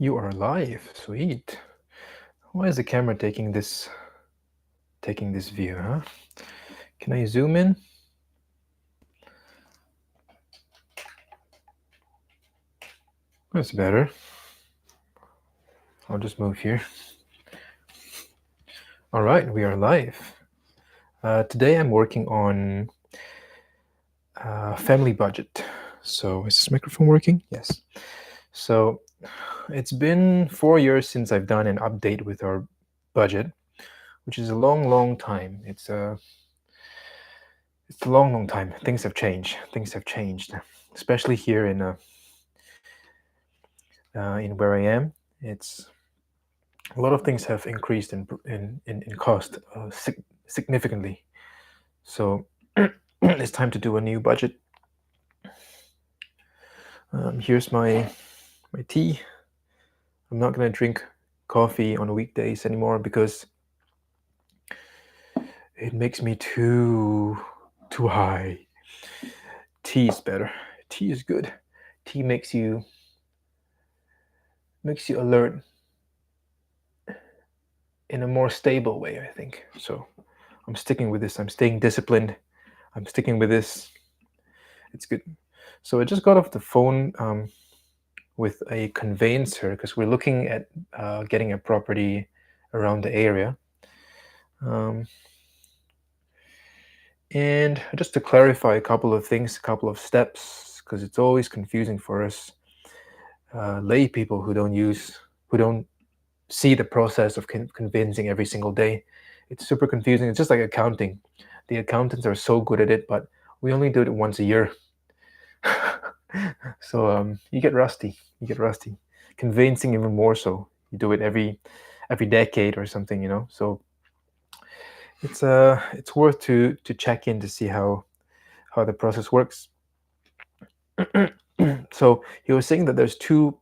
You are live. Sweet. Why is the camera taking this view, huh? Can I zoom in? That's better. I'll just move here. All right, we are live. Today I'm working on family budget. So is this microphone working? Yes. So it's been 4 years since I've done an update with our budget, which is a long time. It's a long time. Things have changed. Especially here in where I am. It's a lot of things have increased in cost significantly. So it's time to do a new budget. Here's my tea. I'm not gonna drink coffee on weekdays anymore because it makes me too high. Tea is better. Tea is good. Tea makes you alert in a more stable way, I think. So I'm sticking with this. I'm staying disciplined. I'm sticking with this. It's good. So I just got off the phone with a conveyancer because we're looking at getting a property around the area. And just to clarify a couple of things, a couple of steps, because it's always confusing for us lay people who don't see the process of convincing every single day. It's super confusing. It's just like accounting. The accountants are so good at it, but we only do it once a year. So you get rusty. Convincing even more so. You do it every decade or something, So it's worth to check in to see how the process works. So he was saying that there's two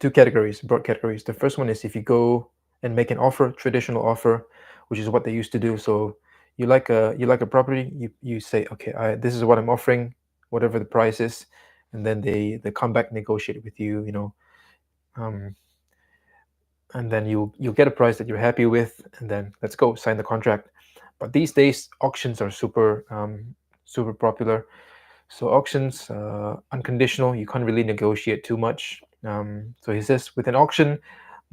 categories, broad categories. The first one is if you go and make an offer, traditional offer, which is what they used to do. So you like a property, you say, okay, this is what I'm offering, whatever the price is, and then they come back, negotiate with you, and then you'll get a price that you're happy with, and then let's go sign the contract. But these days auctions are super popular. So auctions, unconditional, you can't really negotiate too much. So he says with an auction,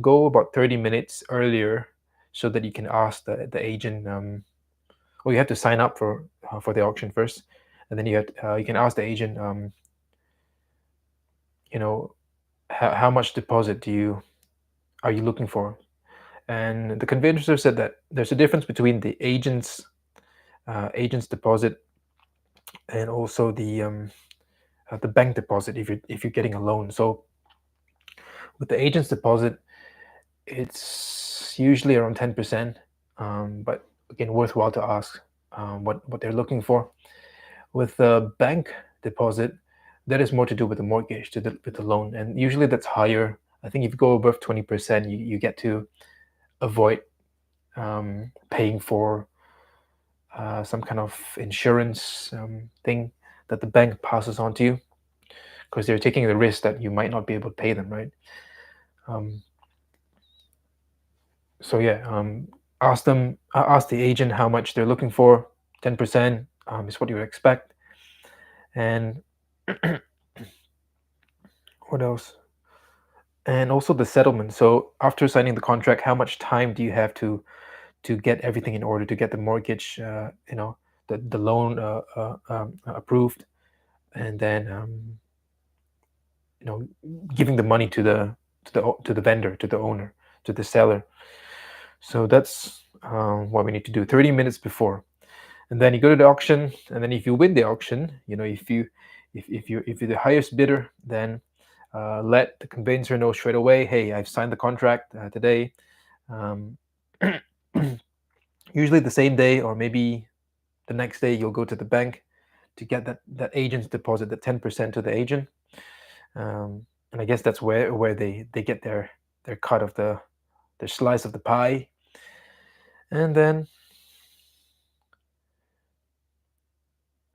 go about 30 minutes earlier so that you can ask the agent. Well, you have to sign up for the auction first, and then you can ask the agent, how much deposit are you looking for? And the conveyancer said that there's a difference between the agent's deposit and also the bank deposit if you're getting a loan. So with the agent's deposit, it's usually around 10%, but again, worthwhile to ask what they're looking for. With the bank deposit, that is more to do with the mortgage, with the loan, and usually that's higher. I think if you go above 20%, you get to avoid paying for some kind of insurance thing that the bank passes on to you, because they're taking the risk that you might not be able to pay them, right? So yeah, ask the agent how much they're looking for. 10% is what you would expect. And what else? And also the settlement. So after signing the contract, how much time do you have to get everything in order, to get the mortgage, the loan approved, and then giving the money to the vendor, to the owner, to the seller. So that's what we need to do 30 minutes before. And then you go to the auction, and then if you win the auction, if you're the highest bidder, then let the conveyancer know straight away, hey, I've signed the contract today. Usually the same day, or maybe the next day, you'll go to the bank to get that agent's deposit, the 10% to the agent. And I guess that's where they get their cut of their slice of the pie. And then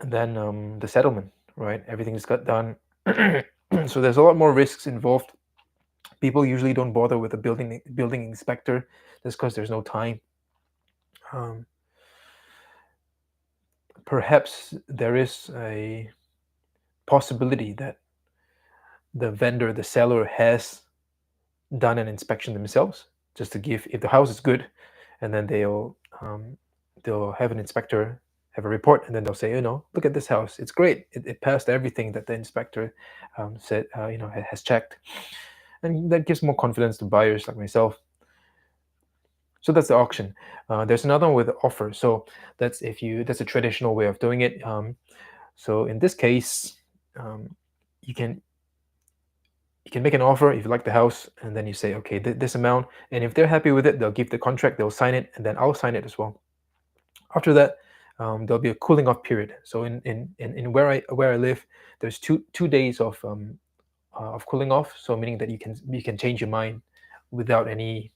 the settlement, right? Everything's got done. So there's a lot more risks involved People usually don't bother with a building inspector just because there's no time. Perhaps there is a possibility that the vendor, the seller, has done an inspection themselves, just to give, if the house is good, and then they'll have an inspector have a report, and then they'll say, look at this house, it's great, it passed everything that the inspector said, has checked, and that gives more confidence to buyers like myself. So that's the auction. There's another one with offer. So that's a traditional way of doing it. So in this case, you can make an offer if you like the house, and then you say, okay, this amount, and if they're happy with it, they'll give the contract, they'll sign it, and then I'll sign it as well. After that, there'll be a cooling off period. So in where I live, there's two days of cooling off. So meaning that you can change your mind without any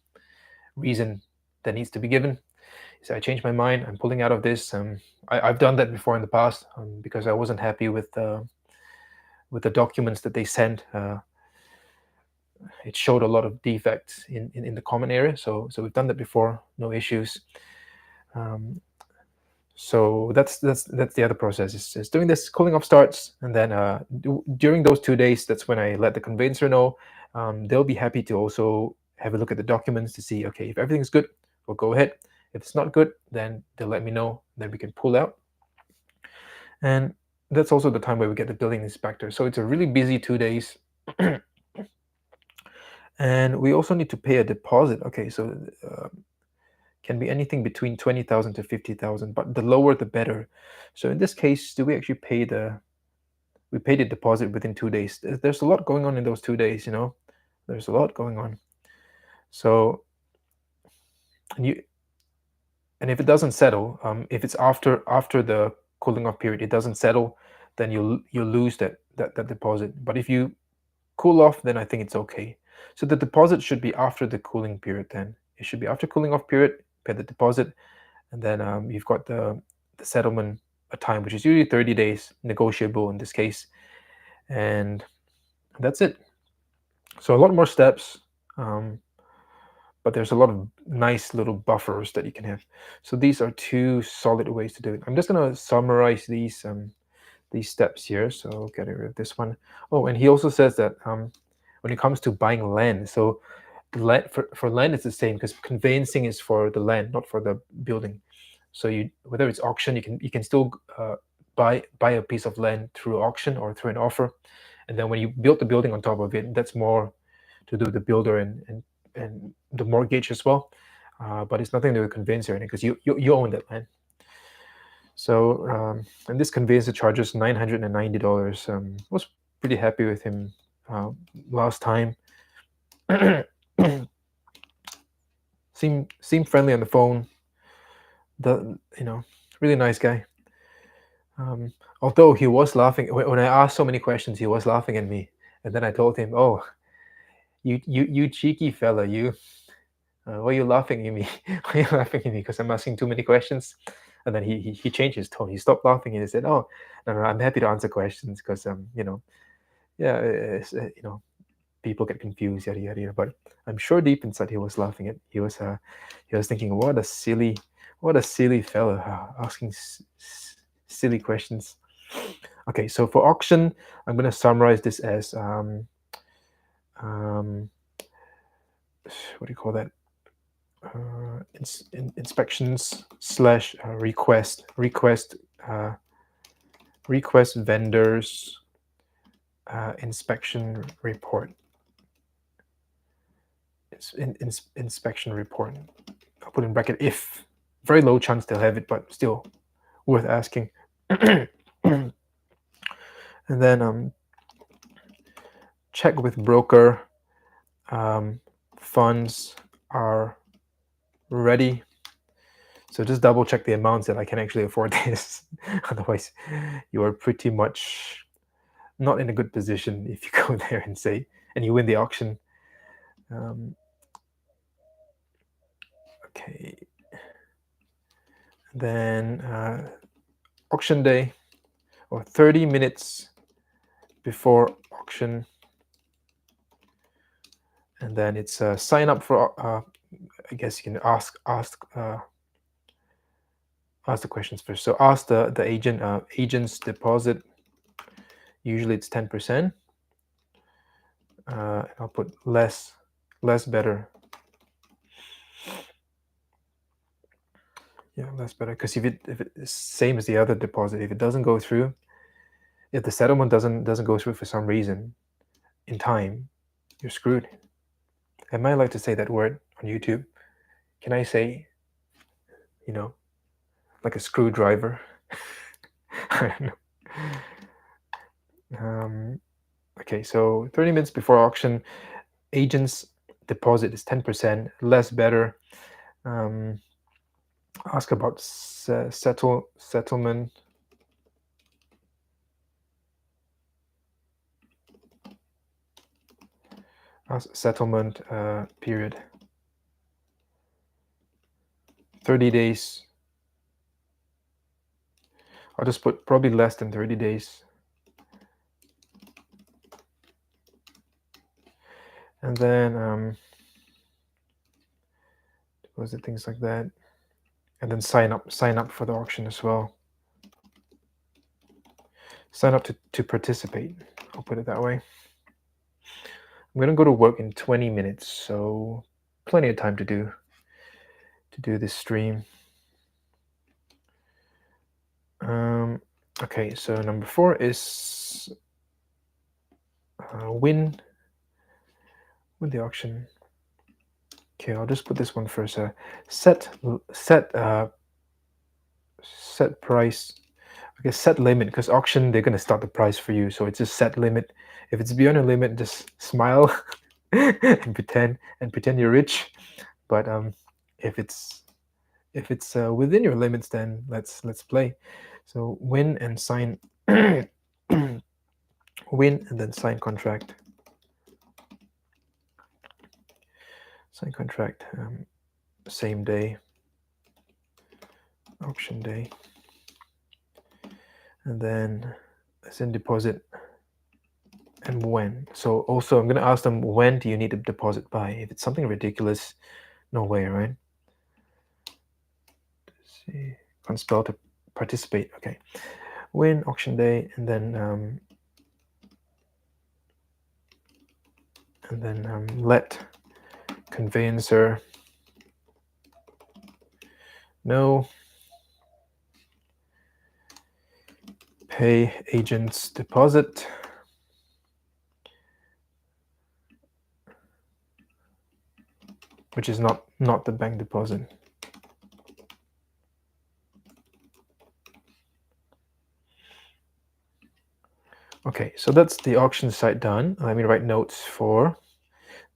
reason that needs to be given. So I changed my mind, I'm pulling out of this. I've done that before in the past, because I wasn't happy with the documents that they sent. It showed a lot of defects in the common area. So we've done that before, no issues. So that's the other process, is doing this. Cooling off starts, and then during those 2 days, that's when I let the conveyancer know. They'll be happy to also have a look at the documents to see, okay, if everything's good, we'll go ahead. If it's not good, then they'll let me know, then we can pull out. And that's also the time where we get the building inspector. So it's a really busy 2 days. And we also need to pay a deposit. Okay, so can be anything between 20,000 to 50,000, but the lower the better. So in this case, do we actually pay the deposit within 2 days? There's a lot going on in those 2 days, there's a lot going on. So, and if it doesn't settle, if it's after the cooling off period, it doesn't settle, then you'll lose that deposit. But if you cool off, then I think it's okay. So the deposit should be after the cooling period. Then it should be after cooling off period, pay the deposit, and then you've got the settlement time, which is usually 30 days, negotiable in this case, and that's it. So a lot more steps, but there's a lot of nice little buffers that you can have. So these are two solid ways to do it. I'm just going to summarize these steps here. So get rid of this one. Oh, and he also says that when it comes to buying land, so land, for land, it's the same, because conveyancing is for the land, not for the building. So whether it's auction, you can still buy a piece of land through auction or through an offer, and then when you build the building on top of it, that's more to do with the builder and the mortgage as well. But it's nothing to do with conveyancer, because you own that land. So and this conveyancer charges $990. Was pretty happy with him last time. seemed friendly on the phone. Really nice guy. Although he was laughing when I asked so many questions, he was laughing at me, and then I told him, "Oh, you cheeky fella, you. Why are you laughing at me? Why are you laughing at me? Because I'm asking too many questions." And then he changed his tone. He stopped laughing and he said, "Oh, no, I'm happy to answer questions, because people get confused, yada yada yada." But I'm sure deep inside he was laughing. He was thinking, what a silly fella, asking silly questions. Okay, so for auction, I'm going to summarize this as what do you call that? Inspections / request vendors inspection report. Inspection report. I'll put in bracket if. Very low chance they'll have it, but still worth asking. And then check with broker. Funds are ready. So just double check the amounts that I can actually afford this. Otherwise, you are pretty much not in a good position if you go there and say, and you win the auction. Okay. Then auction day, or 30 minutes before auction. and then it's sign up for. I guess you can ask the questions first. So ask the agent's deposit. Usually it's 10%. I'll put less better. Yeah, less better, because if it's same as the other deposit, if it doesn't go through, if the settlement doesn't go through for some reason in time, you're screwed. Am I allowed to say that word on YouTube? Can I say, like a screwdriver? I don't know. Okay, so 30 minutes before auction, agent's deposit is 10%, less better. Ask about settlement. Settlement period. 30 days. I'll just put probably less than 30 days. And then deposit, things like that. And then sign up for the auction as well. Sign up to participate. I'll put it that way. I'm gonna go to work in 20 minutes, so plenty of time to do this stream. Okay, so number 4 is win the auction. Okay, I'll just put this one first. Set price. Okay, set limit, because auction, they're gonna start the price for you, so it's just set limit. If it's beyond a limit, just smile and pretend you're rich. But if it's within your limits, then let's play. So win and sign. Win and then sign contract. Sign contract. Same day. Auction day. And then send deposit. And when. So also I'm going to ask them, when do you need to deposit by? If it's something ridiculous, no way, right? Let's see. Can't spell to participate. Okay. When, auction day, and then let conveyancer know, pay agent's deposit. Which is not the bank deposit. Okay, so that's the auction site done. Let me write notes for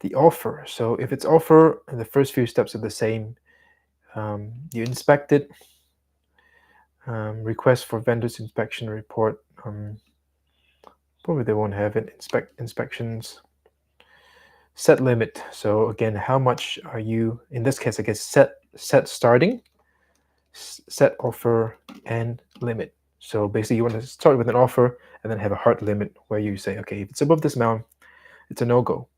the offer. So if it's offer, the first few steps are the same. You inspect it. Request for vendor's inspection report. Probably they won't have it. Inspections. Set limit. So again, how much are you, in this case, I guess set starting, set offer, and limit. So basically you want to start with an offer and then have a hard limit where you say, okay, if it's above this amount, it's a no-go.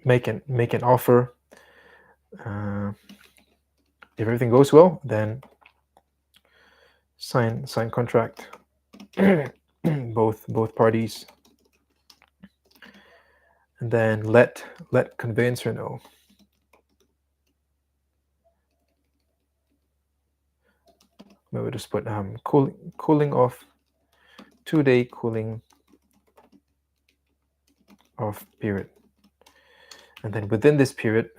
Make an offer. If everything goes well, then sign contract. both parties, and then let conveyancer know. Maybe just put cooling off, 2-day cooling off period. And then within this period,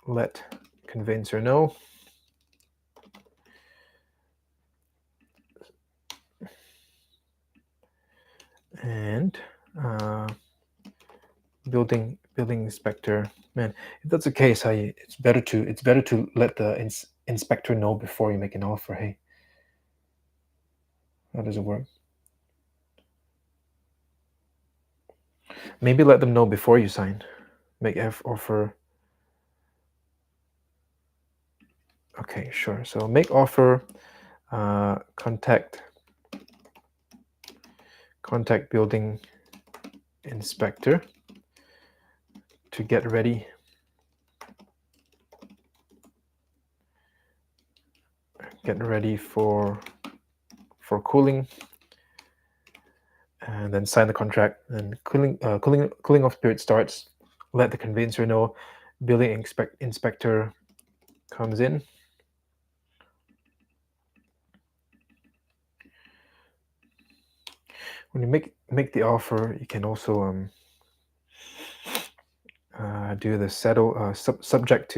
let conveyancer know. And building inspector. Man, if that's the case, it's better to let the inspector know before you make an offer. Hey, how does it work? Maybe let them know before you sign. Make offer. Okay, sure. So make offer, contact building inspector to get ready for cooling, and then sign the contract. And cooling off period starts. Let the conveyancer know. Building inspector comes in. When you make the offer, you can also do the settle subject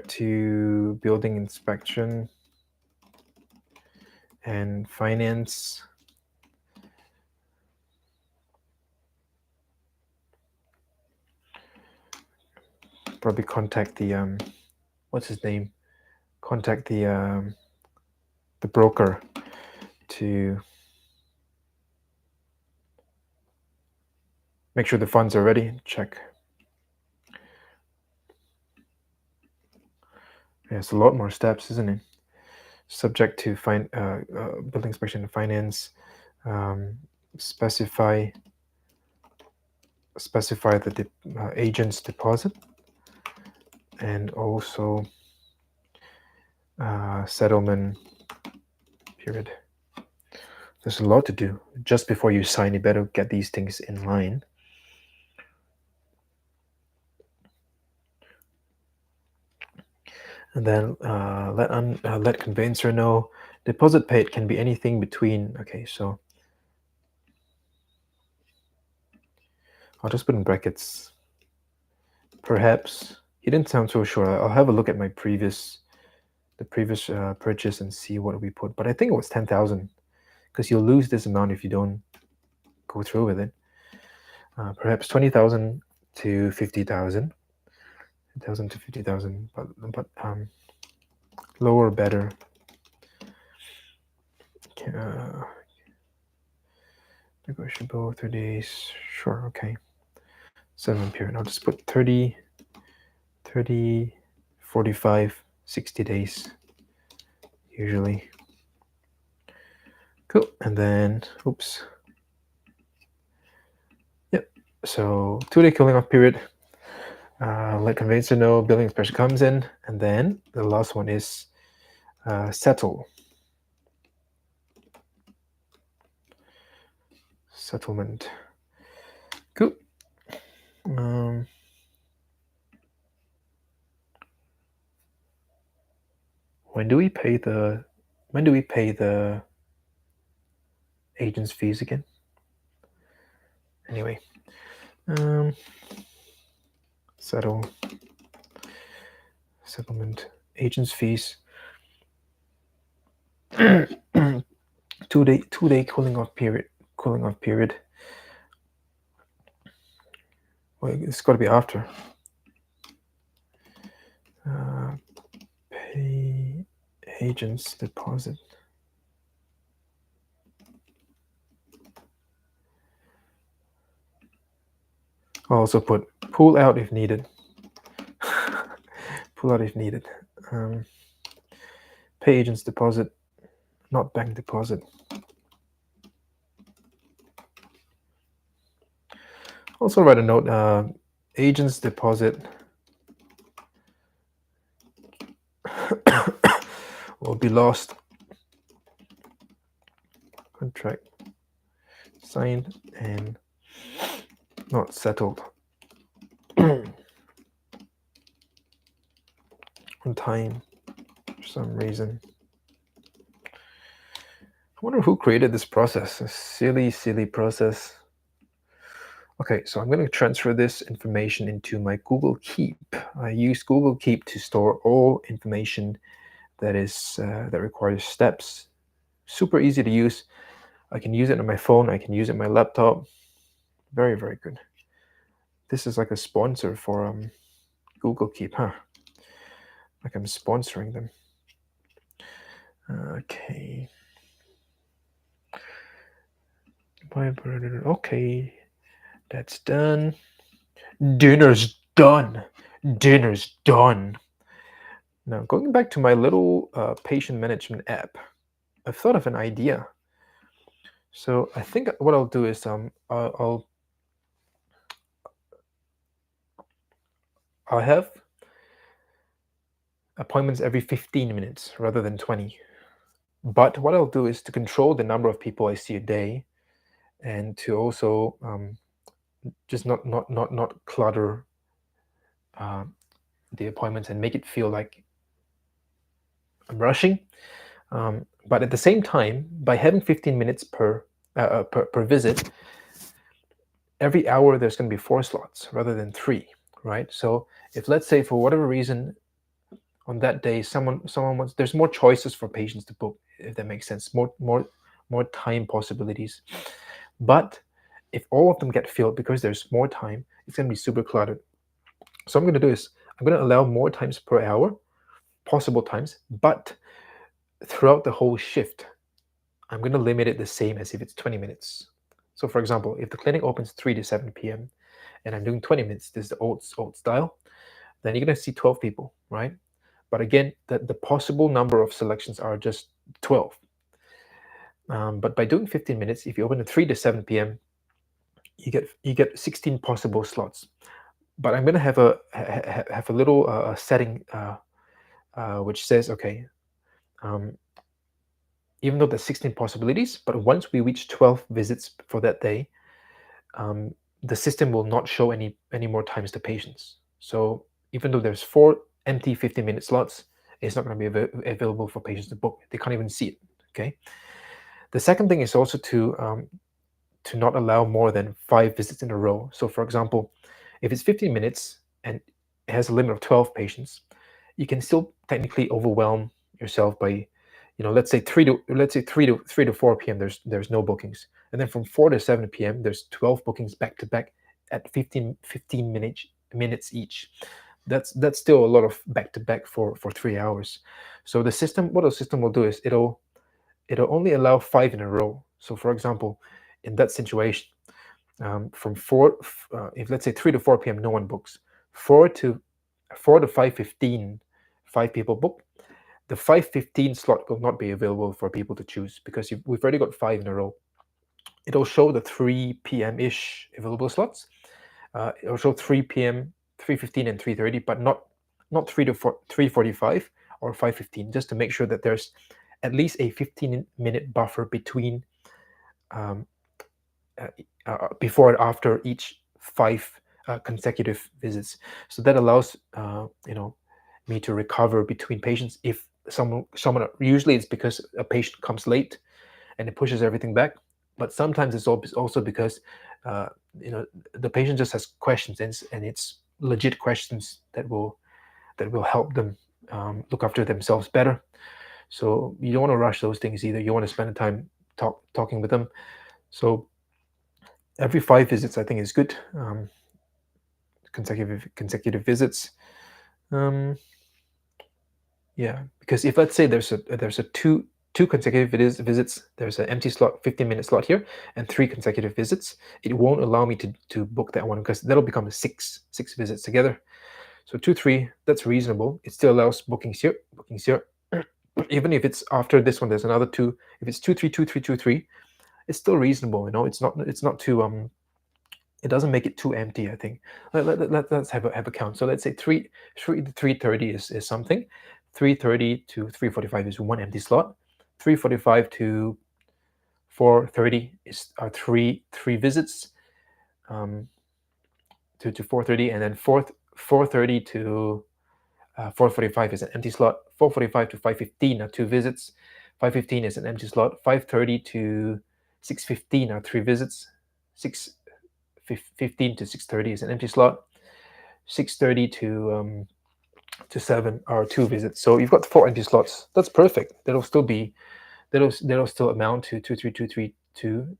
to building inspection and finance. Probably contact the what's his name? Contact the broker to make sure the funds are ready. Check. Yeah, it's a lot more steps, isn't it? Subject to building inspection and finance. Specify the agent's deposit, and also settlement period. There's a lot to do. Just before you sign, you better get these things in line. And then let conveyancer know. Deposit paid can be anything between. Okay, so I'll just put in brackets. Perhaps. He didn't sound so sure. I'll have a look at the previous purchase and see what we put. But I think it was 10,000, because you'll lose this amount if you don't go through with it. Perhaps 20,000 to 50,000. 10,000 to 50,000, but lower better. Negotiable 30 days. Sure, okay. Settlement period. I'll just put 30, 45, 60 days usually. Cool. And then, oops. Yep. So 2-day cooling off period. Let conveyancer know building inspection comes in, and then the last one is settle. Settlement. Cool. When do we pay the agent's fees again? Anyway, settlement agent's fees. 2-day cooling off period. Well, it's got to be after. Pay agent's deposit. I'll also put pull out if needed. Pull out if needed. Pay agent's deposit, not bank deposit. Also write a note, agent's deposit will be lost. Contract signed and not settled on time for some reason. I wonder who created this process. A silly process. Okay, so I'm going to transfer this information into my Google Keep. I use Google Keep to store all information that requires steps. Super easy to use. I can use it on my phone. I can use it on my laptop. Very, very good. This is like a sponsor for Google Keep, huh? Like I'm sponsoring them. Okay. Okay, that's done. Dinner's done. Now, going back to my little patient management app, I've thought of an idea. So I think what I'll do is I'll have appointments every 15 minutes rather than 20. But what I'll do is to control the number of people I see a day, and to also just not clutter uh, the appointments and make it feel like I'm rushing. But at the same time, by having 15 minutes per visit, every hour there's going to be 4 slots rather than 3, right? So if, let's say, for whatever reason on that day someone wants, there's more choices for patients to book, if that makes sense, more time possibilities. But if all of them get filled because there's more time, it's going to be super cluttered. So I'm going to do is I'm going to allow more times per hour, possible times, but throughout the whole shift I'm going to limit it the same as if it's 20 minutes. So for example, if the clinic opens 3 to 7 p.m. and I'm doing 20 minutes, this is the old style, then you're going to see 12 people, right? But again, the possible number of selections are just 12. But by doing 15 minutes, if you open at 3 to 7 p.m., you get 16 possible slots. But I'm going to have a little setting which says, okay, even though there's 16 possibilities, but once we reach 12 visits for that day, the system will not show any more times to patients. So even though there's 4 empty 15-minute slots, it's not going to be available for patients to book. They can't even see it. Okay. The second thing is also to not allow more than 5 visits in a row. So for example, if it's 15 minutes and it has a limit of 12 patients, you can still technically overwhelm yourself by, let's say 3 to 4 p.m. there's no bookings, and then from 4 to 7 p.m. there's 12 bookings back to back at 15 minutes each. That's still a lot of back to back for 3 hours. So the system will do is it'll only allow 5 in a row. So for example, in that situation, from if let's say 3 to 4 p.m. no one books, 4 to 5:15, 5 people book. The 5:15 slot will not be available for people to choose because we've already got 5 in a row. It'll show the 3 p.m. ish available slots. It'll show 3 p.m., 3:15, and 3:30, but not 3 to 3:45 or 5:15, just to make sure that there's at least a 15-minute buffer between before and after each 5 consecutive visits. So that allows me to recover between patients. If someone usually it's because a patient comes late and it pushes everything back, but sometimes it's also because the patient just has questions, and it's legit questions that will help them look after themselves better. So you don't want to rush those things either. You want to spend the time talking with them. So every 5 visits I think is good. Consecutive visits. Yeah, because if, let's say, there's a two consecutive visits, there's an empty slot, 15-minute slot here, and 3 consecutive visits, it won't allow me to book that one because that'll become a 6 visits together. So 2, 3, that's reasonable. It still allows bookings here. Even if it's after this one, there's another 2. If it's 2, 3, 2, 3, 2, 3, it's still reasonable. It's not too it doesn't make it too empty, I think. Let's have a count. So let's say 3 to 3:30 is something. 3:30 to 3:45 is 1 empty slot. 3:45 to 4:30 are three visits to 4:30, and then 4:30 to 4:45 is an empty slot. 4:45 to 5:15 are 2 visits. 5:15 is an empty slot. 5:30 to 6:15 are 3 visits. 6:15 to 6:30 is an empty slot. 6:30 to 7 are 2 visits. So you've got 4 empty slots. That's perfect. That'll still amount to 2, 3, 2, 3, 2,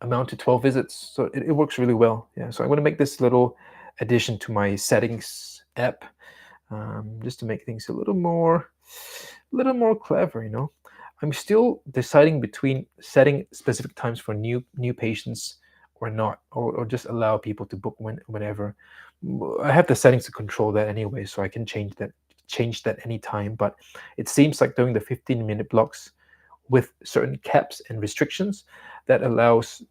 amount to 12 visits. So it works really well. Yeah. So I'm going to make this little addition to my settings app, just to make things a little more clever. I'm still deciding between setting specific times for new patients or not, or just allow people to book whenever. I have the settings to control that anyway, so I can change that change that anytime, but it seems like doing the 15-minute blocks with certain caps and restrictions that allows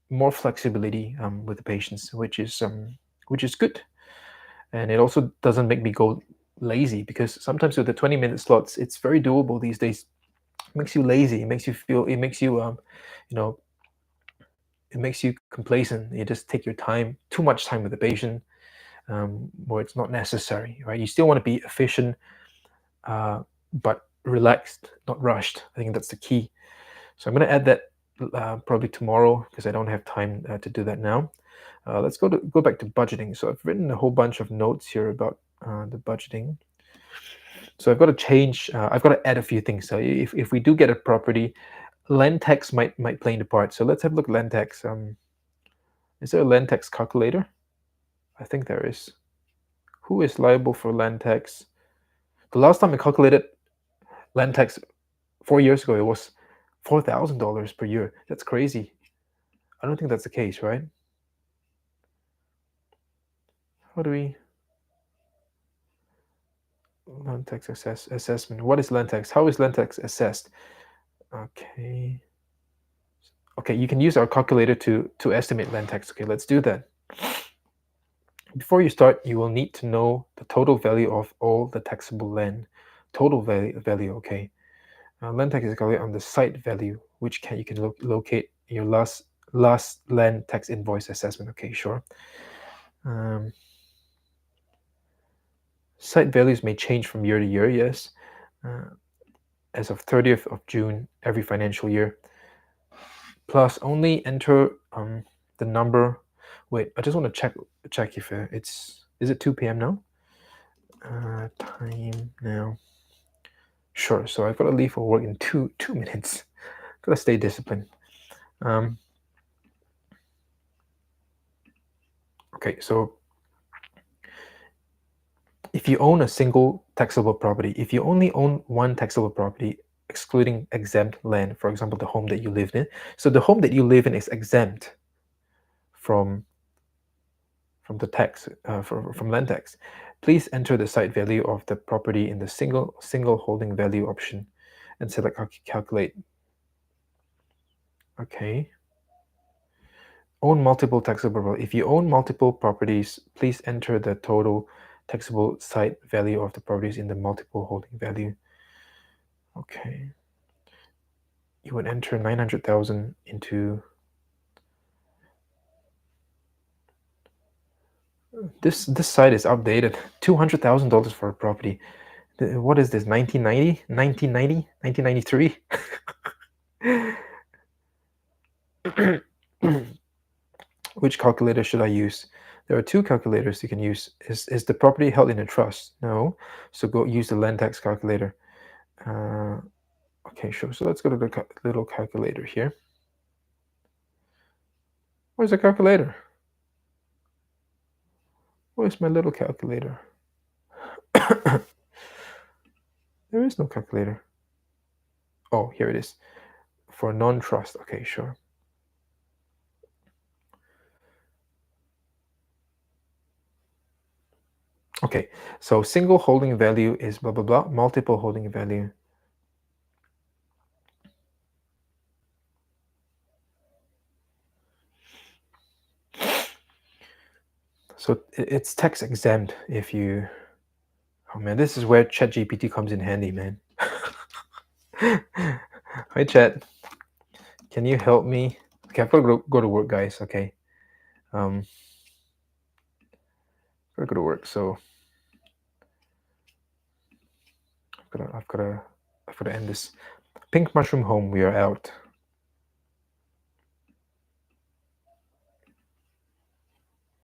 more flexibility with the patients, which is good. And it also doesn't make me go lazy, because sometimes with the 20-minute slots, it's very doable these days. It makes you lazy. It makes you feel. It makes you you know, it makes you complacent. You just take your time, too much time with the patient, where it's not necessary, right? You still want to be efficient, but relaxed, not rushed. I think that's the key. So I'm going to add that probably tomorrow, because I don't have time to do that now. Let's go back to budgeting. So I've written a whole bunch of notes here about the budgeting. So I've got to change. I've got to add a few things. So if we do get a property, land tax might play into part. So let's have a look at land tax. Is there a land tax calculator? I think there is. Who is liable for land tax? The last time I calculated land tax 4 years ago, it was $4,000 per year. That's crazy. I don't think that's the case, right? How do we land tax assessment? What is land tax? How is land tax assessed? Okay. Okay, you can use our calculator to estimate land tax. Okay, let's do that. Before you start, you will need to know the total value of all the taxable land. Total value, okay. Land tax is calculated on the site value, which you can locate your last land tax invoice assessment. Okay, sure. Site values may change from year to year, yes. As of 30th of June every financial year. Plus, only enter the number. Wait, I just want to check if is it 2 p.m. now? Time now. Sure. So I've got to leave for work in two minutes. Gotta stay disciplined. Okay, so if you own a single taxable property, if you only own one taxable property, excluding exempt land, for example, the home that you live in, so the home that you live in is exempt from the tax, from land tax, please enter the site value of the property in the single holding value option and select calculate. Okay. Own multiple taxable properties. If you own multiple properties, please enter the total taxable site value of the properties in the multiple holding value. Okay. You would enter 900,000 into this site is outdated. $200,000 for a property. What is this? 1990? 1990? 1993? Which calculator should I use? There are two calculators you can use. Is the property held in a trust? No. So go use the land tax calculator. Okay, sure. So let's go to the little calculator here. Where's the calculator? Where's my little calculator? There is no calculator. Oh, here it is. For non-trust. Okay, sure. Okay, so single holding value is blah, blah, blah. Multiple holding value. So it's tax exempt if you... Oh man, this is where ChatGPT comes in handy, man. Hi, Chat. Can you help me? Okay, I've got to go to work, guys. Okay. Gotta go to work, so I've got to end this. Pink Mushroom Home, we are out.